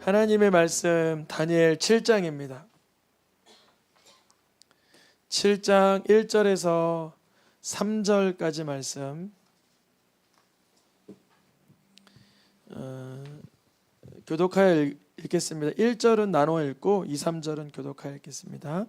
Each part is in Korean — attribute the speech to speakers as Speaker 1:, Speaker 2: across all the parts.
Speaker 1: 하나님의 말씀 다니엘 7장입니다. 7장 1절에서 3절까지 말씀 교독하여 읽겠습니다. 1절은 나눠 읽고 2, 3절은 교독하여 읽겠습니다.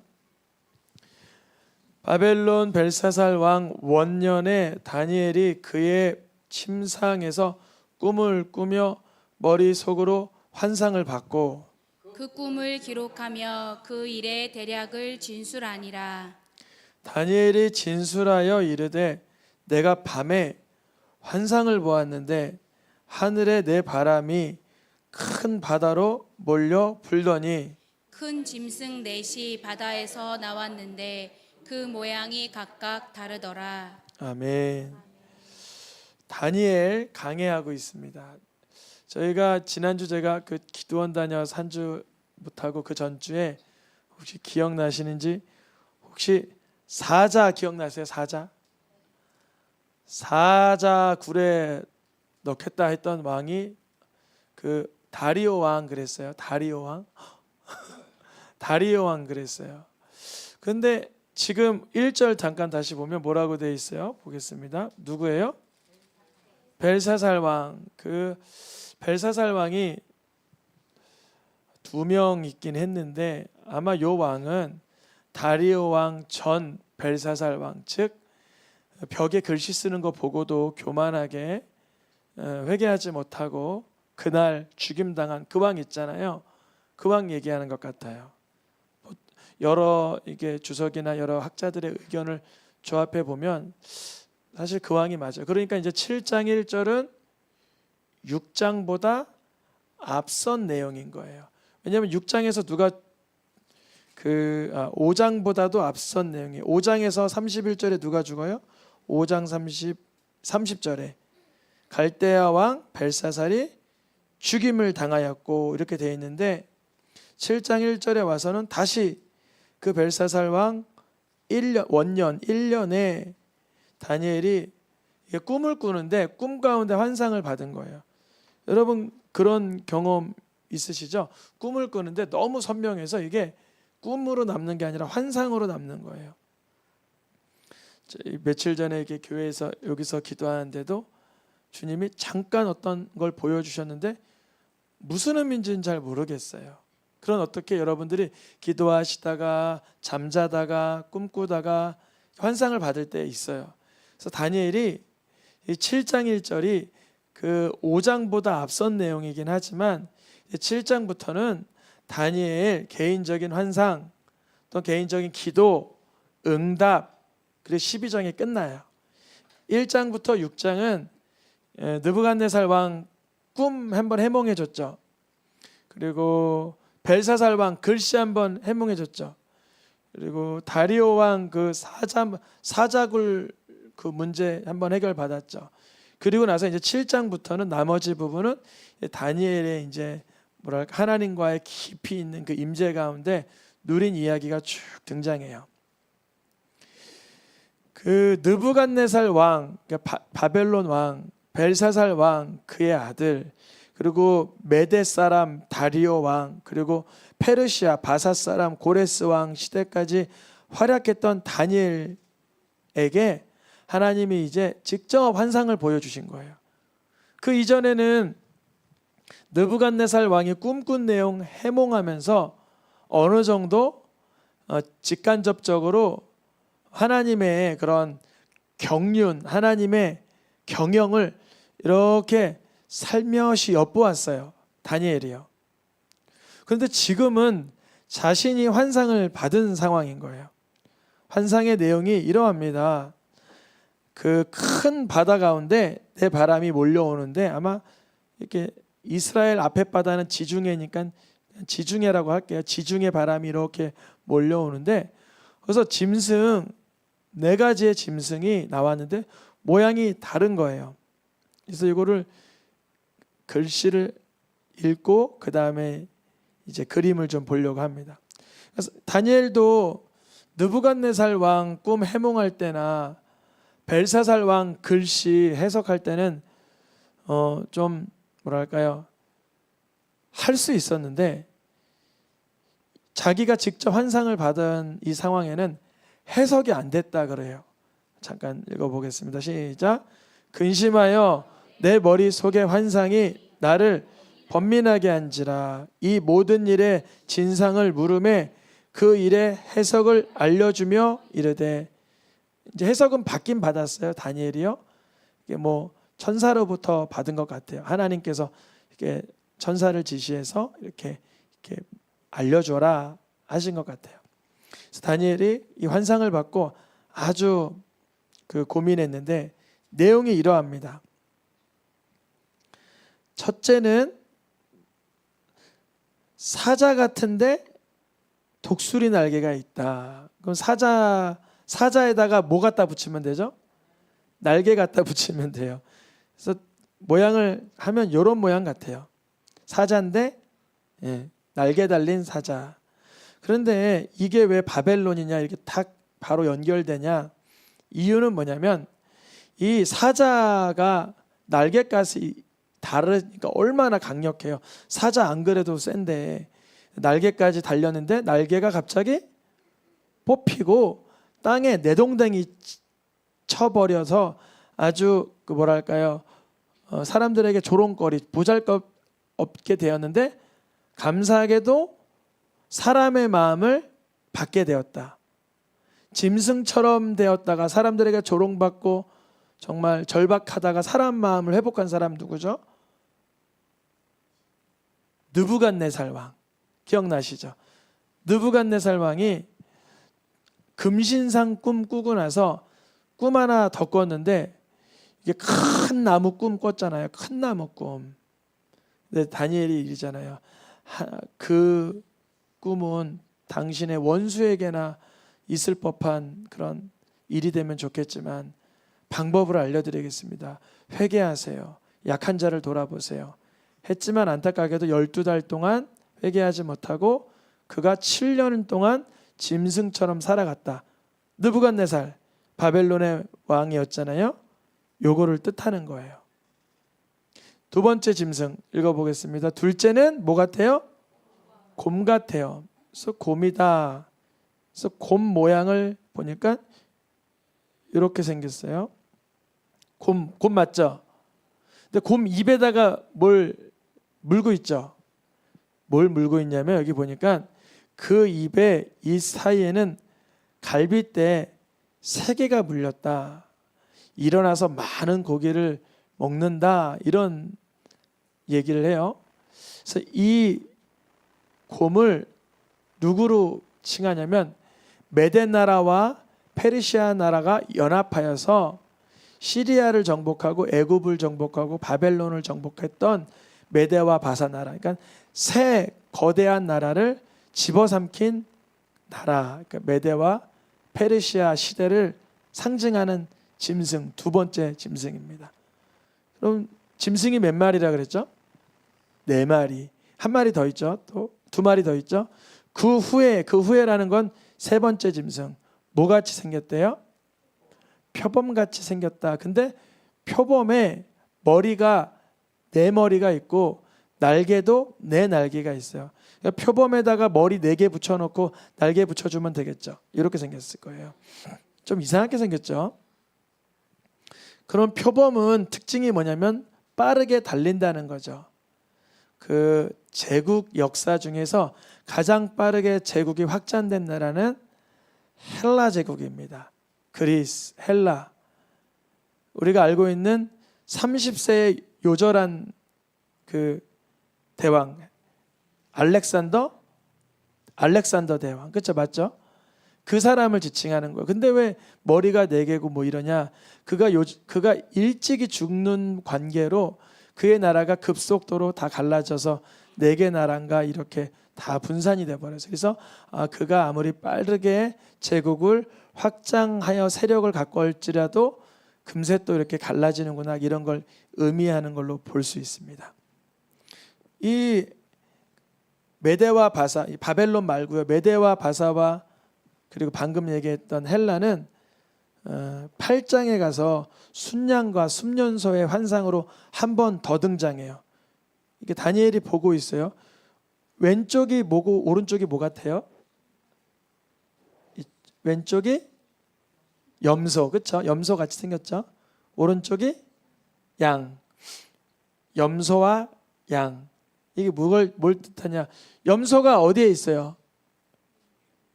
Speaker 1: 바벨론 벨사살 왕 원년에 다니엘이 그의 침상에서 꿈을 꾸며 머릿속으로 환상을 받고
Speaker 2: 그 꿈을 기록하며 그 일의 대략을 진술하니라.
Speaker 1: 다니엘이 진술하여 이르되 내가 밤에 환상을 보았는데 하늘에 내 바람이 큰 바다로 몰려 불더니
Speaker 2: 큰 짐승 넷이 바다에서 나왔는데 그 모양이 각각 다르더라.
Speaker 1: 아멘. 다니엘 강해하고 있습니다. 저희가 지난주 제가 그 기도원 다녀서 한 주 못하고 그 전주에 혹시 기억나시는지 혹시 사자 기억나세요? 사자 굴에 넣겠다 했던 왕이 그 다리오 왕 그랬어요. 다리오 왕 그랬어요. 근데 지금 1절 잠깐 다시 보면 뭐라고 되어 있어요? 보겠습니다. 누구예요? 벨사살 왕. 그 벨사살 왕이 2명 있긴 했는데 아마 요 왕은 다리오 왕 전 벨사살 왕, 즉 벽에 글씨 쓰는 거 보고도 교만하게 회개하지 못하고 그날 죽임당한 그 왕 있잖아요. 그 왕 얘기하는 것 같아요. 여러 이게 주석이나 여러 학자들의 의견을 조합해 보면 사실 그 왕이 맞아요. 그러니까 이제 7장 1절은 6장보다 앞선 내용인 거예요. 왜냐하면 6장에서 누가 5장보다도 앞선 내용이에요. 5장에서 31절에 누가 죽어요? 5장 30절에 갈대아 왕 벨사살이 죽임을 당하였고 이렇게 되어 있는데 7장 1절에 와서는 다시 그 벨사살 왕 원년 1년에 다니엘이 꿈을 꾸는데 꿈 가운데 환상을 받은 거예요. 여러분 그런 경험 있으시죠? 꿈을 꾸는데 너무 선명해서 이게 꿈으로 남는 게 아니라 환상으로 남는 거예요. 며칠 전에 이렇게 교회에서 여기서 기도하는데도 주님이 잠깐 어떤 걸 보여주셨는데 무슨 의미인지는 잘 모르겠어요. 그런 어떻게 여러분들이 기도하시다가 잠자다가 꿈꾸다가 환상을 받을 때 있어요. 그래서 다니엘이 이 7장 1절이 그 5장보다 앞선 내용이긴 하지만 7장부터는 다니엘 개인적인 환상 또 개인적인 기도 응답 그리고 12장이 끝나요. 1장부터 6장은 느부갓네살 왕 꿈 한번 해몽해 줬죠. 그리고 벨사살 왕 글씨 한번 해몽해 줬죠. 그리고 다리오 왕 그 사자굴 그 문제 한번 해결 받았죠. 그리고 나서 이제 7장부터는 나머지 부분은 다니엘의 이제 뭐랄까 하나님과의 깊이 있는 그 임재 가운데 누린 이야기가 쭉 등장해요. 그 느부갓네살 왕, 그러니까 바벨론 왕, 벨사살 왕, 그의 아들, 그리고 메대 사람 다리오 왕, 그리고 페르시아 바사 사람 고레스 왕 시대까지 활약했던 다니엘에게 하나님이 이제 직접 환상을 보여주신 거예요. 그 이전에는 느부갓네살 왕이 꿈꾼 내용 해몽하면서 어느 정도 직간접적으로 하나님의 그런 경륜, 하나님의 경영을 이렇게 살며시 엿보았어요. 다니엘이요. 그런데 지금은 자신이 환상을 받은 상황인 거예요. 환상의 내용이 이러합니다. 그 큰 바다 가운데 내 바람이 몰려오는데 아마 이렇게 이스라엘 앞에 바다는 지중해니까 지중해라고 할게요. 지중해 바람이 이렇게 몰려오는데 그래서 짐승 4가지의 짐승이 나왔는데 모양이 다른 거예요. 그래서 이거를 글씨를 읽고 그 다음에 이제 그림을 좀 보려고 합니다. 그래서 다니엘도 느부갓네살 왕 꿈 해몽할 때나 벨사살 왕 글씨 해석할 때는 좀 뭐랄까요? 할 수 있었는데 자기가 직접 환상을 받은 이 상황에는 해석이 안 됐다 그래요. 잠깐 읽어보겠습니다. 시작. 근심하여 내 머릿속의 환상이 나를 번민하게 한지라. 이 모든 일의 진상을 물음에 그 일의 해석을 알려주며 이르되. 이제 해석은 받긴 받았어요. 다니엘이요. 이게 뭐 천사로부터 받은 것 같아요. 하나님께서 이렇게 천사를 지시해서 이렇게 알려줘라 하신 것 같아요. 그래서 다니엘이 이 환상을 받고 아주 고민했는데 내용이 이러합니다. 첫째는 사자 같은데 독수리 날개가 있다. 그럼 사자에다가 뭐 갖다 붙이면 되죠? 날개 갖다 붙이면 돼요. 그래서 모양을 하면 이런 모양 같아요. 사자인데 날개 달린 사자. 그런데 이게 왜 바벨론이냐 이렇게 딱 바로 연결되냐? 이유는 뭐냐면 이 사자가 날개까지 다르니까 얼마나 강력해요. 사자 안 그래도 센데 날개까지 달렸는데 날개가 갑자기 뽑히고 땅에 내동댕이 쳐버려서 아주 뭐랄까요, 사람들에게 조롱거리, 보잘것없게 되었는데 감사하게도 사람의 마음을 받게 되었다. 짐승처럼 되었다가 사람들에게 조롱받고 정말 절박하다가 사람 마음을 회복한 사람 누구죠? 느부갓네살 왕. 기억나시죠? 느부갓네살 왕이 금신상 꿈 꾸고 나서 꿈 하나 더 꿨는데 이게 큰 나무 꿈 꿨잖아요. 큰 나무 꿈. 근데 다니엘이 이러잖아요. 그 꿈은 당신의 원수에게나 있을 법한 그런 일이 되면 좋겠지만 방법을 알려드리겠습니다. 회개하세요. 약한 자를 돌아보세요. 했지만 안타깝게도 12달 동안 회개하지 못하고 그가 7년 동안 짐승처럼 살아갔다. 느부갓네살 바벨론의 왕이었잖아요. 요거를 뜻하는 거예요. 두 번째 짐승 읽어보겠습니다. 둘째는 뭐 같아요? 곰 같아요. 그래서 곰이다. 그래서 곰 모양을 보니까 이렇게 생겼어요. 곰 맞죠? 근데 곰 입에다가 뭘 물고 있죠? 뭘 물고 있냐면 여기 보니까 그 입에 이 사이에는 갈빗대 3개가 물렸다. 일어나서 많은 고기를 먹는다. 이런 얘기를 해요. 그래서 이 곰을 누구로 칭하냐면 메데 나라와 페르시아 나라가 연합하여서 시리아를 정복하고 애굽을 정복하고 바벨론을 정복했던 메데와 바사 나라. 그러니까 세 거대한 나라를 집어삼킨 나라. 그러니까 메데와 페르시아 시대를 상징하는 짐승, 두 번째 짐승입니다. 그럼 짐승이 몇 마리라 그랬죠? 4마리. 한 마리 더 있죠. 또 2마리 더 있죠. 그 후에라는 건 세 번째 짐승. 뭐같이 생겼대요? 표범같이 생겼다. 근데 표범에 머리가 4머리가 있고 날개도 4날개가 있어요. 그러니까 표범에다가 머리 4개 붙여놓고 날개 붙여주면 되겠죠. 이렇게 생겼을 거예요. 좀 이상하게 생겼죠. 그럼 표범은 특징이 뭐냐면 빠르게 달린다는 거죠. 그 제국 역사 중에서 가장 빠르게 제국이 확장된 나라는 헬라 제국입니다. 그리스, 헬라. 우리가 알고 있는 30세의 요절한 그 대왕 알렉산더 대왕. 그렇죠? 맞죠? 그 사람을 지칭하는 거예요. 근데 왜 머리가 4개고 뭐 이러냐? 그가 일찍이 죽는 관계로 그의 나라가 급속도로 다 갈라져서 4개 나라인가 이렇게 다 분산이 돼 버렸어요. 그래서 그가 아무리 빠르게 제국을 확장하여 세력을 갖고 올지라도 금세 또 이렇게 갈라지는구나, 이런 걸 의미하는 걸로 볼 수 있습니다. 이 메데와 바사, 이 바벨론 말고요. 메데와 바사와 그리고 방금 얘기했던 헬라는 8장에 가서 순양과 순년소의 환상으로 한 번 더 등장해요. 이게 다니엘이 보고 있어요. 왼쪽이 뭐고 오른쪽이 뭐 같아요? 왼쪽이 염소, 그렇죠? 염소 같이 생겼죠? 오른쪽이 양. 염소와 양. 이게 뭘 뜻하냐? 염소가 어디에 있어요?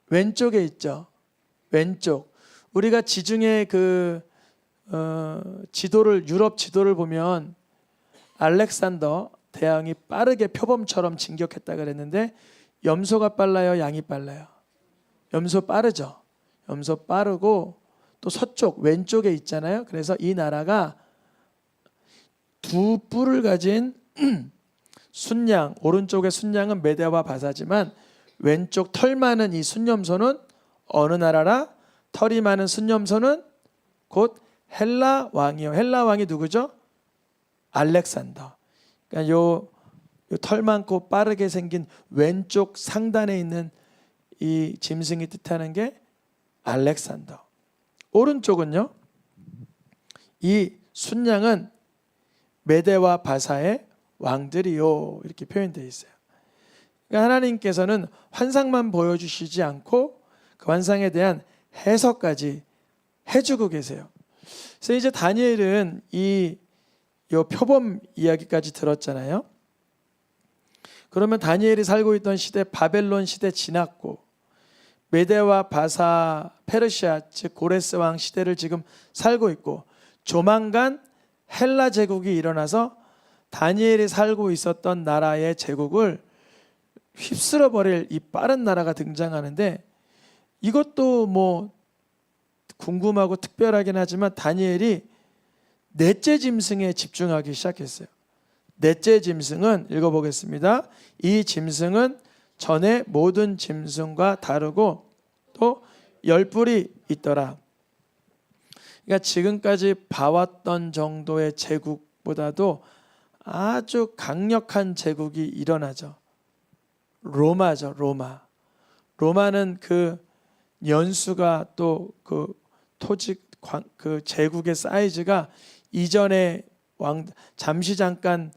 Speaker 1: 왼쪽에 있죠. 왼쪽. 우리가 지중해 지도를 유럽 지도를 보면 알렉산더 대왕이 빠르게 표범처럼 진격했다 그랬는데 염소가 빨라요, 양이 빨라요? 염소 빠르죠. 염소 빠르고 또 서쪽 왼쪽에 있잖아요. 그래서 이 나라가 두 뿔을 가진 순양, 오른쪽의 순양은 메대와 바사지만 왼쪽 털 많은 이 순염소는 어느 나라라? 털이 많은 순염소는 곧 헬라 왕이요. 헬라 왕이 누구죠? 알렉산더. 그러니까 요 털 많고 빠르게 생긴 왼쪽 상단에 있는 이 짐승이 뜻하는 게 알렉산더. 오른쪽은요. 이 순양은 메대와 바사의 왕들이요. 이렇게 표현되어 있어요. 그러니까 하나님께서는 환상만 보여주시지 않고 그 환상에 대한 해석까지 해주고 계세요. 그래서 이제 다니엘은 요 표범 이야기까지 들었잖아요. 그러면 다니엘이 살고 있던 시대 바벨론 시대 지났고 메대와 바사 페르시아 즉 고레스 왕 시대를 지금 살고 있고 조만간 헬라 제국이 일어나서 다니엘이 살고 있었던 나라의 제국을 휩쓸어 버릴 이 빠른 나라가 등장하는데 이것도 뭐 궁금하고 특별하긴 하지만 다니엘이 넷째 짐승에 집중하기 시작했어요. 넷째 짐승은 읽어보겠습니다. 이 짐승은 전에 모든 짐승과 다르고 또 10뿔이 있더라. 그러니까 지금까지 봐왔던 정도의 제국보다도 아주 강력한 제국이 일어나죠. 로마죠, 로마. 로마는 그 연수가 또 그 토지 그 제국의 사이즈가 이전에 잠시 잠깐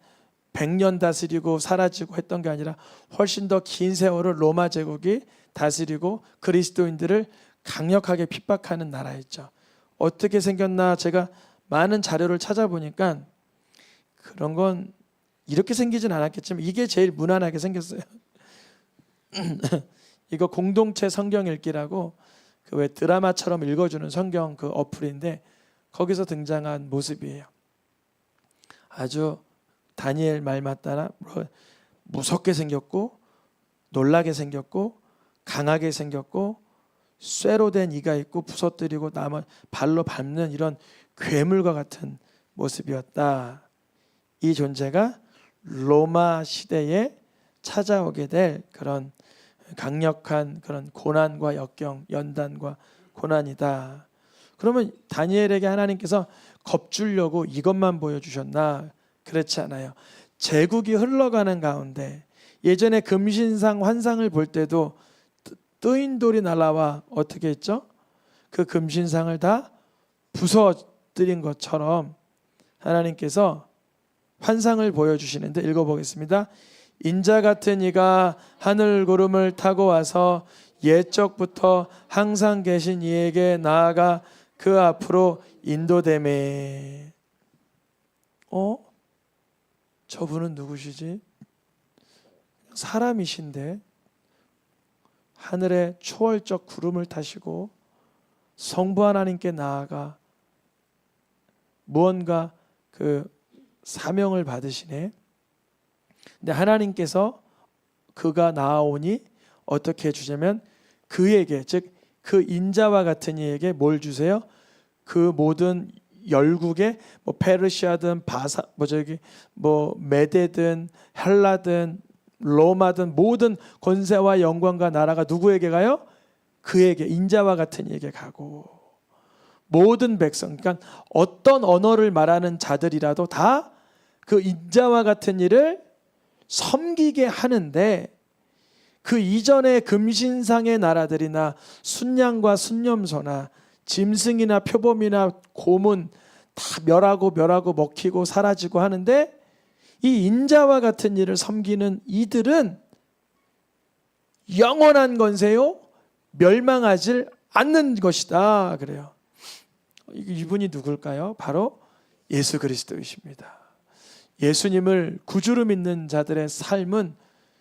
Speaker 1: 100년 다스리고 사라지고 했던 게 아니라 훨씬 더 긴 세월을 로마 제국이 다스리고 그리스도인들을 강력하게 핍박하는 나라였죠. 어떻게 생겼나 제가 많은 자료를 찾아보니까 그런 건 이렇게 생기진 않았겠지만 이게 제일 무난하게 생겼어요. 이거 공동체 성경 읽기라고 그 왜 드라마처럼 읽어주는 성경 그 어플인데 거기서 등장한 모습이에요. 아주 다니엘 말 맞다나 무섭게 생겼고 놀라게 생겼고 강하게 생겼고 쇠로 된 이가 있고 부서뜨리고 남을 발로 밟는 이런 괴물과 같은 모습이었다. 이 존재가 로마 시대에 찾아오게 될 그런 강력한 그런 고난과 역경, 연단과 고난이다. 그러면 다니엘에게 하나님께서 겁주려고 이것만 보여주셨나? 그렇지 않아요. 제국이 흘러가는 가운데 예전에 금신상 환상을 볼 때도 뜨인 돌이 날아와 어떻게 했죠? 그 금신상을 다 부서뜨린 것처럼 하나님께서 환상을 보여주시는데 읽어보겠습니다. 인자 같은 이가 하늘 구름을 타고 와서 옛적부터 항상 계신 이에게 나아가 그 앞으로 인도되매. 저분은 누구시지? 사람이신데 하늘에 초월적 구름을 타시고 성부 하나님께 나아가 무언가 그 사명을 받으시네. 근데 하나님께서 그가 나아오니 어떻게 해주냐면 그에게 즉 그 인자와 같은 이에게 뭘 주세요? 그 모든 열국에 뭐 페르시아든 바사 뭐 메대든 헬라든 로마든 모든 권세와 영광과 나라가 누구에게 가요? 그에게 인자와 같은 이에게 가고 모든 백성 그러니까 어떤 언어를 말하는 자들이라도 다 그 인자와 같은 이를 섬기게 하는데 그 이전의 금신상의 나라들이나 순양과 순염소나 짐승이나 표범이나 곰은 다 멸하고 먹히고 사라지고 하는데 이 인자와 같은 이를 섬기는 이들은 영원한 권세요 멸망하질 않는 것이다 그래요. 이분이 누굴까요? 바로 예수 그리스도이십니다. 예수님을 구주로 믿는 자들의 삶은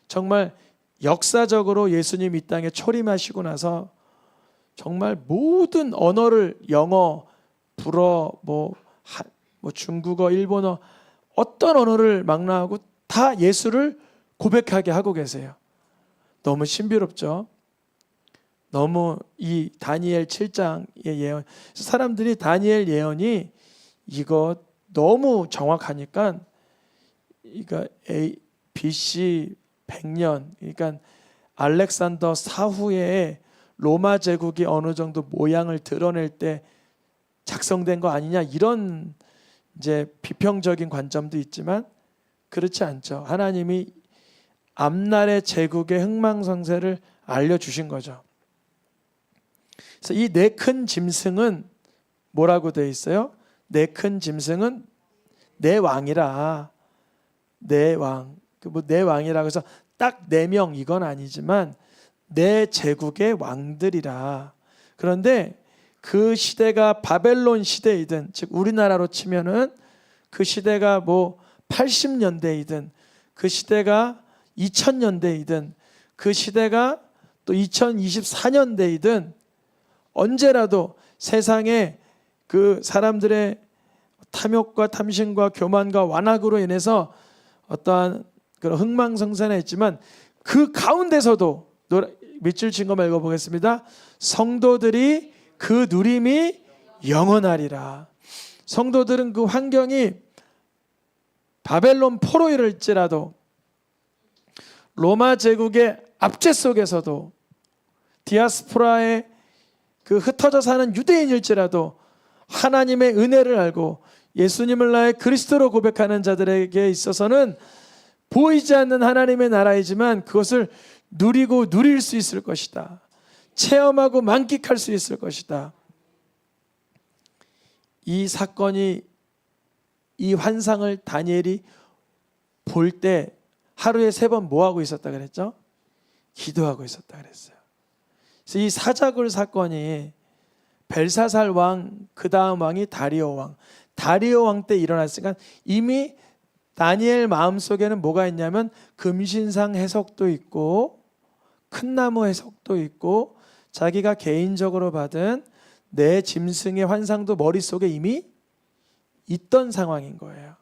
Speaker 1: 정말 역사적으로 예수님 이 땅에 초림하시고 나서 정말 모든 언어를 영어, 불어, 뭐 중국어, 일본어 어떤 언어를 망라하고 다 예수를 고백하게 하고 계세요. 너무 신비롭죠. 너무 이 다니엘 7장의 예언, 사람들이 다니엘 예언이 이거 너무 정확하니까 그러니까 BC 100년 그러니까 알렉산더 사후에 로마 제국이 어느 정도 모양을 드러낼 때 작성된 거 아니냐 이런 이제 비평적인 관점도 있지만 그렇지 않죠. 하나님이 앞날의 제국의 흥망성쇠를 알려주신 거죠. 그래서 이 네 큰 짐승은 뭐라고 되어 있어요? 네 큰 짐승은 내 왕이라. 내 왕. 내 왕이라고 해서 딱 4명 이건 아니지만 내 제국의 왕들이라. 그런데 그 시대가 바벨론 시대이든 즉 우리나라로 치면은 그 시대가 뭐 80년대이든 그 시대가 2000년대이든 그 시대가 또 2024년대이든 언제라도 세상에 그 사람들의 탐욕과 탐심과 교만과 완악으로 인해서 어떠한 그런 흥망성쇠는 있지만 그 가운데서도 밑줄 친 것만 읽어보겠습니다. 성도들이 그 누림이 영원하리라. 성도들은 그 환경이 바벨론 포로일지라도 로마 제국의 압제 속에서도 디아스포라의 그 흩어져 사는 유대인일지라도 하나님의 은혜를 알고 예수님을 나의 그리스도로 고백하는 자들에게 있어서는 보이지 않는 하나님의 나라이지만 그것을 누리고 누릴 수 있을 것이다. 체험하고 만끽할 수 있을 것이다. 이 사건이 이 환상을 다니엘이 볼 때 하루에 3번 뭐 하고 있었다 그랬죠? 기도하고 있었다 그랬어요. 그래서 이 사자굴 사건이 벨사살 왕, 그 다음 왕이 다리오 왕. 다리오 왕 때 일어났으니까 이미 다니엘 마음속에는 뭐가 있냐면 금신상 해석도 있고 큰 나무 해석도 있고 자기가 개인적으로 받은 내 짐승의 환상도 머릿속에 이미 있던 상황인 거예요.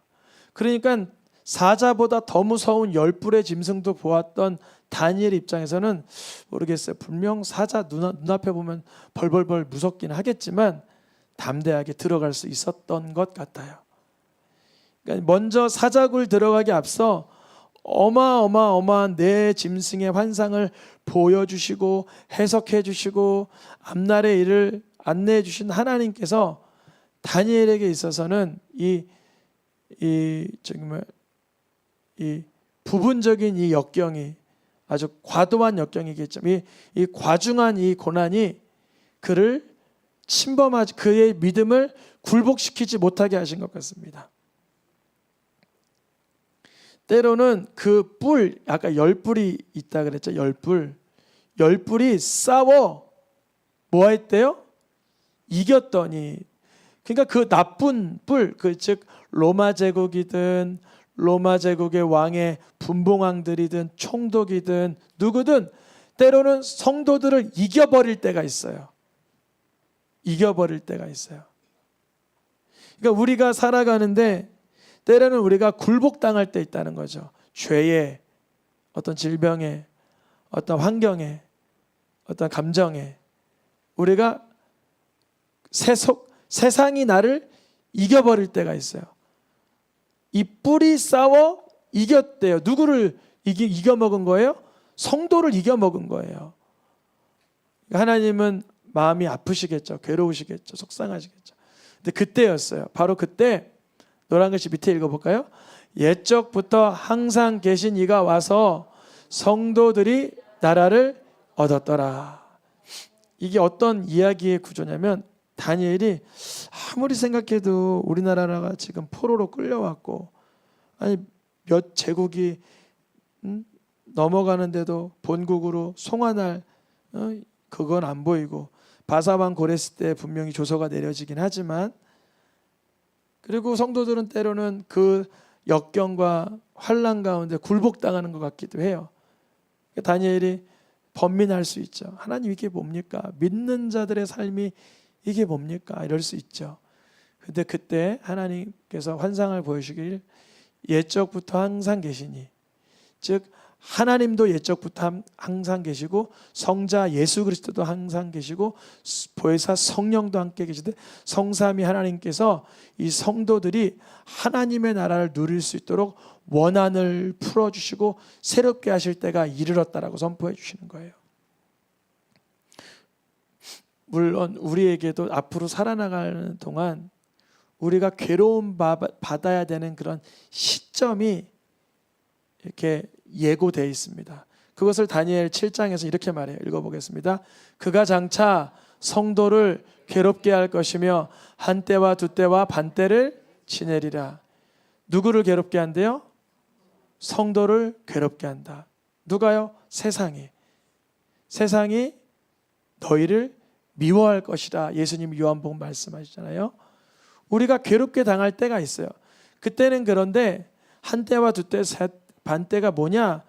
Speaker 1: 그러니까 사자보다 더 무서운 10뿔의 짐승도 보았던 다니엘 입장에서는 모르겠어요. 분명 사자 눈앞에 보면 벌벌벌 무섭긴 하겠지만 담대하게 들어갈 수 있었던 것 같아요. 그러니까 먼저 사자굴 들어가기 앞서 어마어마한 내 짐승의 환상을 보여주시고 해석해 주시고 앞날의 일을 안내해 주신 하나님께서 다니엘에게 있어서는 이 부분적인 이 역경이 아주 과도한 역경이겠지만 이 과중한 이 고난이 그를 침범하지 그의 믿음을 굴복시키지 못하게 하신 것 같습니다. 때로는 그 뿔, 아까 10뿔이 있다 그랬죠. 10뿔이 싸워 뭐 했대요? 이겼더니. 그러니까 그 나쁜 뿔, 즉 로마 제국이든 로마 제국의 왕의 분봉왕들이든 총독이든 누구든 때로는 성도들을 이겨버릴 때가 있어요. 이겨버릴 때가 있어요. 그러니까 우리가 살아가는데 때로는 우리가 굴복당할 때 있다는 거죠. 죄에, 어떤 질병에, 어떤 환경에, 어떤 감정에 우리가 세상이 나를 이겨버릴 때가 있어요. 이 뿔이 싸워 이겼대요. 누구를 이겨먹은 거예요? 성도를 이겨먹은 거예요. 하나님은 마음이 아프시겠죠. 괴로우시겠죠. 속상하시겠죠. 근데 그때였어요. 바로 그때 노란 글씨 밑에 읽어볼까요? 옛적부터 항상 계신 이가 와서 성도들이 나라를 얻었더라. 이게 어떤 이야기의 구조냐면 다니엘이 아무리 생각해도 우리나라가 지금 포로로 끌려왔고 아니 몇 제국이 넘어가는데도 본국으로 송환할 그건 안 보이고, 바사왕 고레스 때 분명히 조서가 내려지긴 하지만, 그리고 성도들은 때로는 그 역경과 환난 가운데 굴복당하는 것 같기도 해요. 다니엘이 번민할 수 있죠. 하나님 이게 뭡니까? 믿는 자들의 삶이 이게 뭡니까? 이럴 수 있죠. 근데 그때 하나님께서 환상을 보여주길 옛적부터 항상 계시니, 즉 하나님도 옛적부터 항상 계시고 성자 예수 그리스도도 항상 계시고 보혜사 성령도 함께 계시되 성삼위 하나님께서 이 성도들이 하나님의 나라를 누릴 수 있도록 원한을 풀어주시고 새롭게 하실 때가 이르렀다라고 선포해 주시는 거예요. 물론 우리에게도 앞으로 살아나가는 동안 우리가 괴로움 받아야 되는 그런 시점이 이렇게 예고되어 있습니다. 그것을 다니엘 7장에서 이렇게 말해요. 읽어보겠습니다. 그가 장차 성도를 괴롭게 할 것이며 한때와 두때와 반때를 지내리라. 누구를 괴롭게 한대요? 성도를 괴롭게 한다. 누가요? 세상이. 세상이 너희를 미워할 것이라. 예수님이 요한복음 말씀하시잖아요. 우리가 괴롭게 당할 때가 있어요. 그때는 그런데 한때와 두때, 반때가 뭐냐?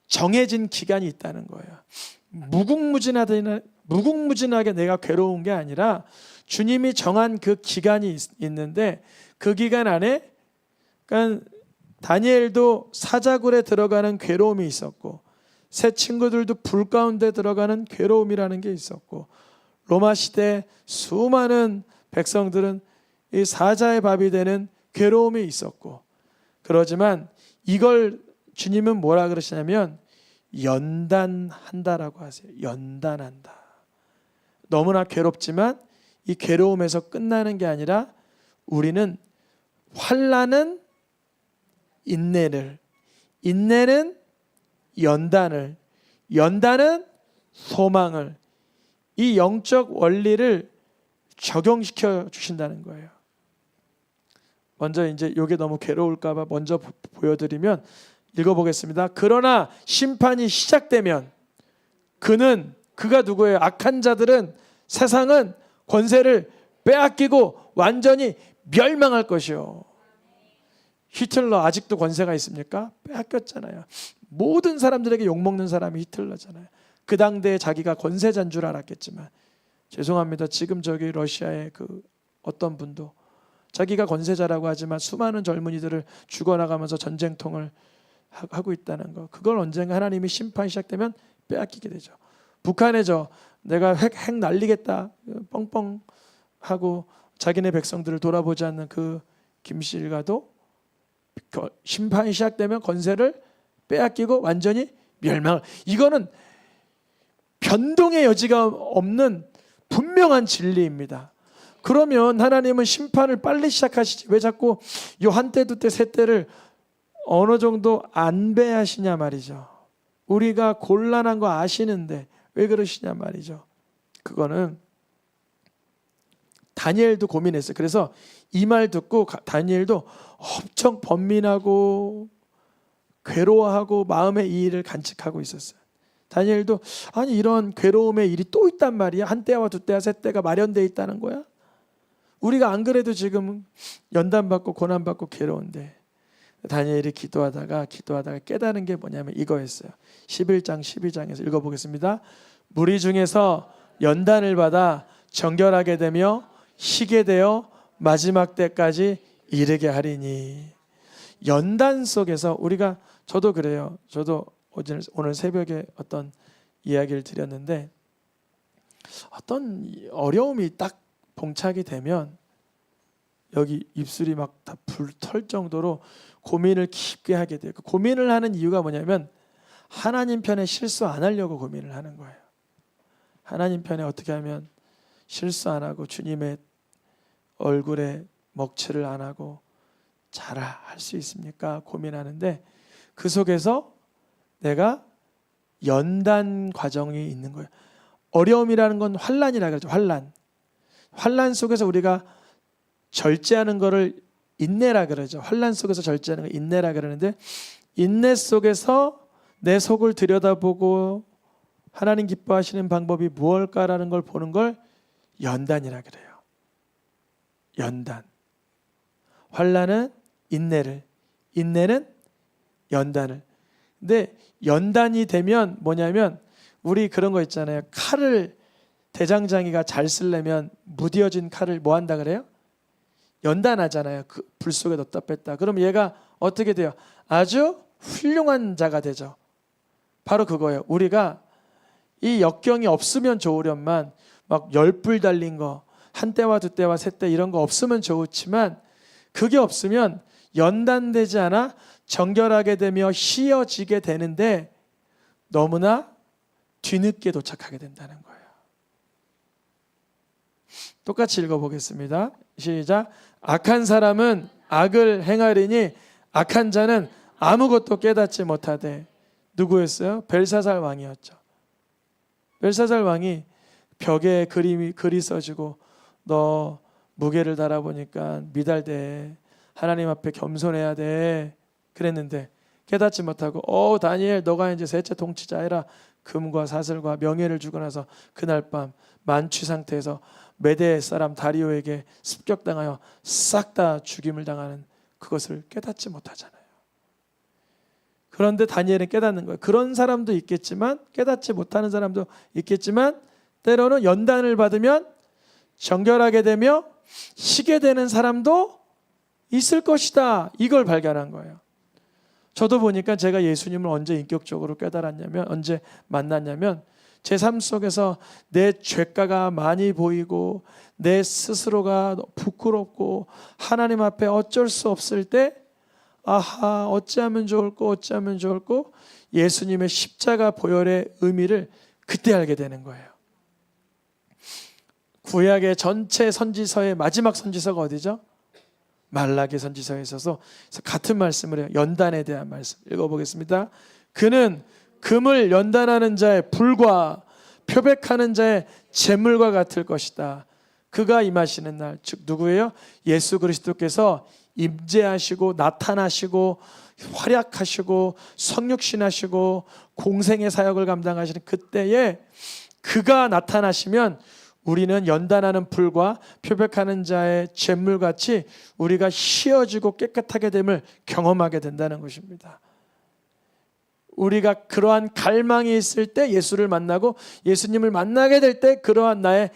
Speaker 1: 정해진 기간이 있다는 거예요. 무궁무진하게 내가 괴로운 게 아니라 주님이 정한 그 기간이 있는데 그 기간 안에, 그러니까 다니엘도 사자굴에 들어가는 괴로움이 있었고 새 친구들도 불 가운데 들어가는 괴로움이라는 게 있었고 로마 시대 수많은 백성들은 이 사자의 밥이 되는 괴로움이 있었고, 그러지만 이걸 주님은 뭐라 그러시냐면 연단한다라고 하세요. 연단한다. 너무나 괴롭지만 이 괴로움에서 끝나는 게 아니라 우리는 환난은 인내를, 인내는 연단을, 연단은 소망을, 이 영적 원리를 적용시켜 주신다는 거예요. 먼저 이제 이게 너무 괴로울까 봐 먼저 보여드리면 읽어보겠습니다. 그러나 심판이 시작되면 그가 누구예요? 악한 자들은, 세상은 권세를 빼앗기고 완전히 멸망할 것이요. 히틀러 아직도 권세가 있습니까? 빼앗겼잖아요. 모든 사람들에게 욕먹는 사람이 히틀러잖아요. 그 당대에 자기가 권세자인 줄 알았겠지만, 죄송합니다. 지금 저기 러시아의 그 어떤 분도 자기가 권세자라고 하지만 수많은 젊은이들을 죽어나가면서 전쟁통을 하고 있다는 거, 그걸 언젠가 하나님이 심판이 시작되면 빼앗기게 되죠. 북한에죠. 내가 핵 날리겠다 뻥뻥 하고 자기네 백성들을 돌아보지 않는 그 김씨가도 심판이 시작되면 권세를 빼앗기고 완전히 멸망을, 이거는 변동의 여지가 없는 분명한 진리입니다. 그러면 하나님은 심판을 빨리 시작하시지 왜 자꾸 요 한때 두때 세때를 어느 정도 안배하시냐 말이죠. 우리가 곤란한 거 아시는데 왜 그러시냐 말이죠. 그거는 다니엘도 고민했어요. 그래서 이 말 듣고 다니엘도 엄청 번민하고 괴로워하고 마음의 이 일을 간직하고 있었어요. 다니엘도 아니 이런 괴로움의 일이 또 있단 말이야. 한때와 두때와 세때가 마련되어 있다는 거야. 우리가 안 그래도 지금 연단받고 고난받고 괴로운데, 다니엘이 기도하다가 깨달은 게 뭐냐면 이거였어요. 11장 12장에서 읽어보겠습니다. 무리 중에서 연단을 받아 정결하게 되며 희게 되어 마지막 때까지 이르게 하리니. 연단 속에서 우리가, 저도 그래요. 저도 오늘 새벽에 어떤 이야기를 드렸는데, 어떤 어려움이 딱 봉착이 되면 여기 입술이 막 다 불털 정도로 고민을 깊게 하게 돼요. 그 고민을 하는 이유가 뭐냐면 하나님 편에 실수 안 하려고 고민을 하는 거예요. 하나님 편에 어떻게 하면 실수 안 하고 주님의 얼굴에 먹칠을 안 하고 잘 할 수 있습니까? 고민하는데 그 속에서 내가 연단 과정이 있는 거예요. 어려움이라는 건 환난이라 그러죠. 환난 속에서 우리가 절제하는 거를 인내라 그러죠. 환난 속에서 절제하는 걸 인내라 그러는데, 인내 속에서 내 속을 들여다보고 하나님 기뻐하시는 방법이 무엇일까라는 걸 보는 걸 연단이라 그래요. 연단. 환난은 인내를, 인내는 연단을. 근데 연단이 되면 뭐냐면 우리 그런 거 있잖아요. 칼을 대장장이가 잘 쓰려면 무뎌진 칼을 뭐 한다 그래요? 연단하잖아요. 그 불 속에 넣었다 뺐다. 그럼 얘가 어떻게 돼요? 아주 훌륭한 자가 되죠. 바로 그거예요. 우리가 이 역경이 없으면 좋으련만 막 열불 달린 거, 한 때와 두 때와 세 때 이런 거 없으면 좋지만 그게 없으면 연단되지 않아 정결하게 되며 희어지게 되는데 너무나 뒤늦게 도착하게 된다는 거예요. 똑같이 읽어보겠습니다. 시작. 악한 사람은 악을 행하리니 악한 자는 아무것도 깨닫지 못하되. 누구였어요? 벨사살 왕이었죠. 벨사살 왕이 벽에 글이 써지고 너 무게를 달아보니까 미달돼. 하나님 앞에 겸손해야 돼. 그랬는데 깨닫지 못하고 다니엘 너가 이제 셋째 통치자 해라. 금과 사슬과 명예를 주고 나서 그날 밤 만취 상태에서 메대 사람 다리오에게 습격당하여 싹 다 죽임을 당하는 그것을 깨닫지 못하잖아요. 그런데 다니엘은 깨닫는 거예요. 그런 사람도 있겠지만 깨닫지 못하는 사람도 있겠지만 때로는 연단을 받으면 정결하게 되며 희게 되는 사람도 있을 것이다. 이걸 발견한 거예요. 저도 보니까 제가 예수님을 언제 인격적으로 깨달았냐면 언제 만났냐면 제 삶 속에서 내 죄가가 많이 보이고 내 스스로가 부끄럽고 하나님 앞에 어쩔 수 없을 때 아하 어찌하면 좋을꼬 어찌하면 좋을꼬 예수님의 십자가 보혈의 의미를 그때 알게 되는 거예요. 구약의 전체 선지서의 마지막 선지서가 어디죠? 말라기 선지서에 있어서 같은 말씀을 해요. 연단에 대한 말씀 읽어보겠습니다. 그는 금을 연단하는 자의 불과 표백하는 자의 재물과 같을 것이다. 그가 임하시는 날, 즉 누구예요? 예수 그리스도께서 임재하시고 나타나시고 활약하시고 성육신하시고 공생의 사역을 감당하시는 그때에 그가 나타나시면 우리는 연단하는 불과 표백하는 자의 잿물같이 우리가 희어지고 깨끗하게 됨을 경험하게 된다는 것입니다. 우리가 그러한 갈망이 있을 때 예수를 만나고 예수님을 만나게 될 때 그러한 나의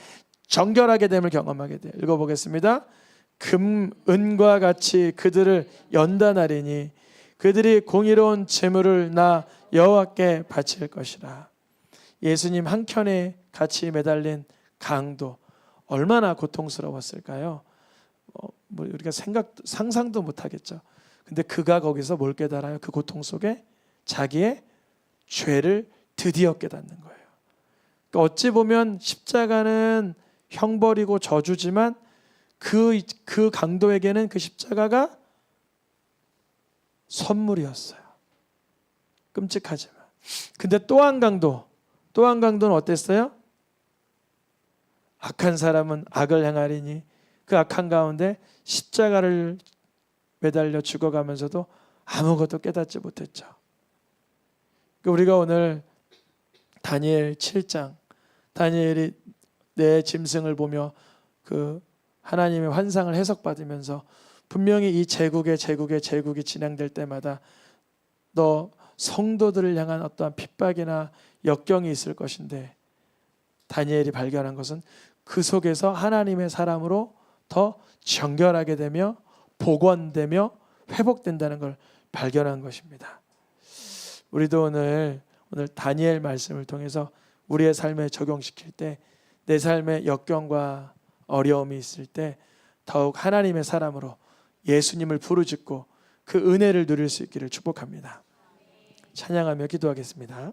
Speaker 1: 정결하게 됨을 경험하게 돼요. 읽어보겠습니다. 금, 은과 같이 그들을 연단하리니 그들이 공의로운 제물을 나 여호와께 바칠 것이라. 예수님 한켠에 같이 매달린 강도 얼마나 고통스러웠을까요? 우리가 상상도 못하겠죠. 근데 그가 거기서 뭘 깨달아요? 그 고통 속에 자기의 죄를 드디어 깨닫는 거예요. 그러니까 어찌 보면 십자가는 형벌이고 저주지만 그 강도에게는 그 십자가가 선물이었어요. 끔찍하지만. 근데 또 한 강도는 어땠어요? 악한 사람은 악을 행하리니 그 악한 가운데 십자가를 매달려 죽어가면서도 아무것도 깨닫지 못했죠. 우리가 오늘 다니엘 7장 다니엘이 내 짐승을 보며 그 하나님의 환상을 해석받으면서 분명히 이 제국이 진행될 때마다 너 성도들을 향한 어떠한 핍박이나 역경이 있을 것인데 다니엘이 발견한 것은 그 속에서 하나님의 사람으로 더 정결하게 되며 복원되며 회복된다는 걸 발견한 것입니다. 우리도 오늘 다니엘 말씀을 통해서 우리의 삶에 적용시킬 때 내 삶의 역경과 어려움이 있을 때 더욱 하나님의 사람으로 예수님을 부르짖고 그 은혜를 누릴 수 있기를 축복합니다. 찬양하며 기도하겠습니다.